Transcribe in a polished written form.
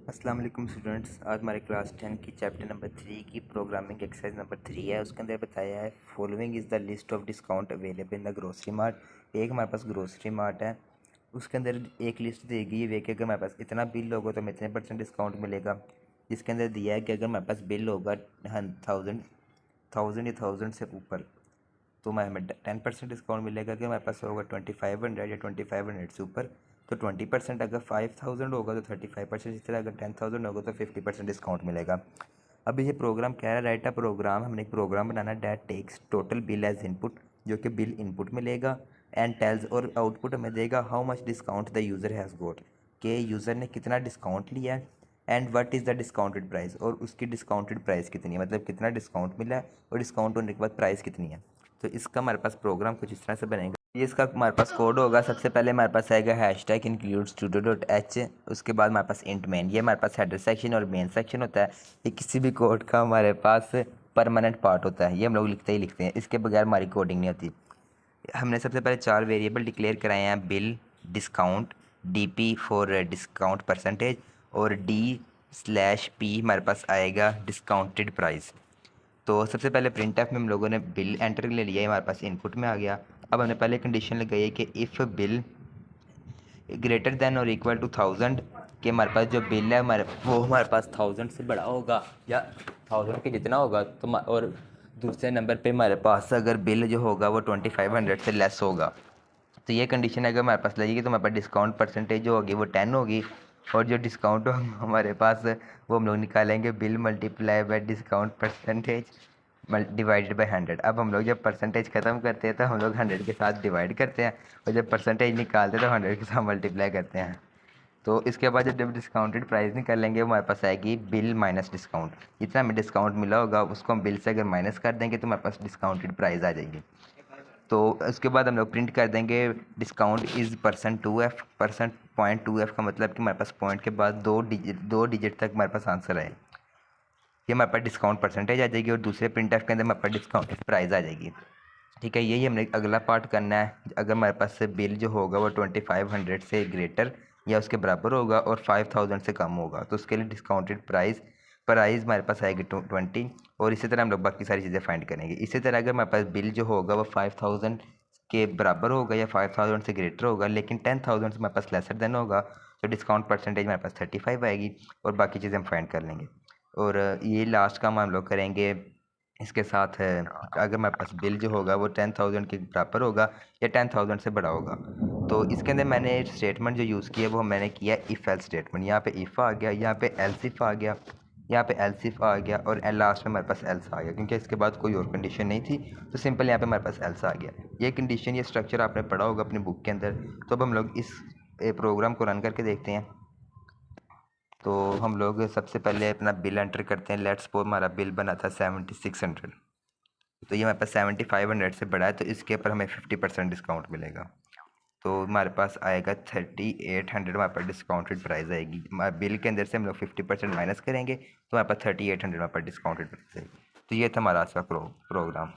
अस्सलाम वालेकुम स्टूडेंट्स। आज हमारे क्लास 10 की चैप्टर नंबर 3 की प्रोग्रामिंग एक्सरसाइज नंबर 3 है। उसके अंदर बताया है following is the list of discount available in the grocery mart. एक हमारे पास ग्रोसरी मार्ट है, उसके अंदर एक लिस्ट दी गई है कि अगर हमारे पास इतना बिल होगा तो हमें इतने % डिस्काउंट मिलेगा। जिसके अंदर दिया है कि अगर हमारे पास बिल होगा थाउजेंड थाउजेंड या थाउजेंड से ऊपर तो हमें 10% डिस्काउंट मिलेगा। अगर हमारे पास होगा 2500 या 2500 से ऊपर तो 20%। अगर 5000 होगा तो 35%। इस तरह अगर 10,000 होगा तो 50% डिस्काउंट मिलेगा। अब ये प्रोग्राम कह रहा है राइट अ प्रोग्राम, हमने एक प्रोग्राम बनाना that takes total bill as input, जो कि बिल इनपुट में लेगा, एंड टेल्स और आउटपुट हमें देगा how much discount the user has got, के यूज़र ने कितना डिस्काउंट लिया है, and what is the discounted price, और उसकी डिस्काउंटेड प्राइस कितनी है, मतलब कितना डिस्काउंट मिला है और डिस्काउंट होने के बाद प्राइस कितनी है। तो इसका हमारे पास प्रोग्राम कुछ इस तरह से बनेगा। ये इसका हमारे पास कोड होगा। सबसे पहले हमारे पास आएगा हैशटैग इंक्लूड studio.h, उसके बाद हमारे पास इंट मेन। ये हमारे पास हेडर सेक्शन और मेन सेक्शन होता है। ये किसी भी कोड का हमारे पास परमानेंट पार्ट होता है, ये हम लोग लिखते ही लिखते हैं, इसके बगैर हमारी कोडिंग नहीं होती। हमने सबसे पहले 4 वेरिएबल डिक्लेयर कराए हैं, bill, discount, D for discount percentage, और D/P हमारे पास आएगा डिस्काउंटेड प्राइस। तो सबसे पहले प्रिंट एफ में हम लोगों ने बिल एंटर ले लिया है, हमारे पास इनपुट में आ गया। अब हमने पहले कंडीशन लगाई है कि इफ़ बिल ग्रेटर देन और इक्वल टू 1000, कि हमारे पास जो बिल है वो हमारे पास 1000 से बड़ा होगा या 1000 के जितना होगा तो और दूसरे नंबर पे हमारे पास अगर बिल जो होगा वो 2500 से लेस होगा। तो ये कंडीशन अगर हमारे पास लगेगी तो हमारे पास डिस्काउंट परसेंटेज जो होगी वो 10 होगी, और जो डिस्काउंट हमारे पास वो हम लोग निकालेंगे bill multiply by discount percentage divided by 100। अब हम लोग जब परसेंटेज ख़त्म करते हैं तो हम लोग 100 के साथ डिवाइड करते हैं, और जब परसेंटेज निकालते हैं तो 100 के साथ मल्टीप्लाई करते हैं। तो इसके बाद जब डिस्काउंटेड प्राइस निकालेंगे हमारे पास आएगी बिल माइनस डिस्काउंट। जितना हमें डिस्काउंट मिला होगा उसको हम बिल से अगर माइनस कर देंगे तो हमारे पास डिस्काउंटेड प्राइस आ जाएगी। तो उसके बाद हम लोग प्रिंट कर देंगे डिस्काउंट इज़ %2f। %.2f का मतलब कि हमारे पास पॉइंट के बाद दो डिजिट तक हमारे पास आंसर है। ये हमारे पास डिस्काउंट परसेंटेज आ जाएगी, और दूसरे प्रिंट एफ के अंदर हमारे पास डिस्काउंटेड प्राइस आ जाएगी। ठीक है, यही हमने अगला पार्ट करना है। अगर हमारे पास से बिल जो होगा वो 2500 से ग्रेटर या उसके बराबर होगा और 5000 से कम होगा तो उसके लिए डिस्काउंटेड प्राइस हमारे पास आएगी 20। और इसी तरह हम लोग बाकी सारी चीज़ें फाइंड करेंगे। इसी तरह अगर हमारे पास बिल जो होगा वो 5000 के बराबर होगा या 5000 से ग्रेटर होगा लेकिन 10,000 से हमारे पास लेसर देन होगा तो डिस्काउंट परसेंटेज हमारे पास 35 आएगी, और बाकी चीज़ें हम फाइंड कर लेंगे। और ये लास्ट काम हम लोग करेंगे इसके साथ है, अगर हमारे पास बिल जो होगा वो 10,000 के बराबर होगा या 10,000 से बड़ा होगा। तो इसके अंदर मैंने स्टेटमेंट जो यूज़ किया वो मैंने किया इफ़ एल्स स्टेटमेंट। यहाँ पे इफ़ आ गया, यहाँ पे एल्स इफ़ आ गया, यहाँ पे एल्स इफ़ आ गया, और लास्ट में हमारे पास एल्स आ गया, क्योंकि इसके बाद कोई और कंडीशन नहीं थी तो सिंपल यहाँ पे हमारे पास एल्स आ गया। ये कंडीशन, ये स्ट्रक्चर आपने पढ़ा होगा अपनी बुक के अंदर। तो अब हम लोग इस प्रोग्राम को रन करके देखते हैं। तो हम लोग सबसे पहले अपना बिल एंटर करते हैं। लेट्स सपोज हमारा बिल बना था 7600, तो ये हमारे पास 7500 से बड़ा है तो इसके ऊपर हमें 50% डिस्काउंट मिलेगा। तो हमारे पास आएगा 3800, हमारे पास डिस्काउंटेड प्राइस आएगी। हमारे बिल के अंदर से हम लोग 50% माइनस करेंगे तो हमारे पास 3800 हमारे पास डिस्काउंटेड प्राइस आएगी। तो ये था हमारा आज का प्रोग्राम।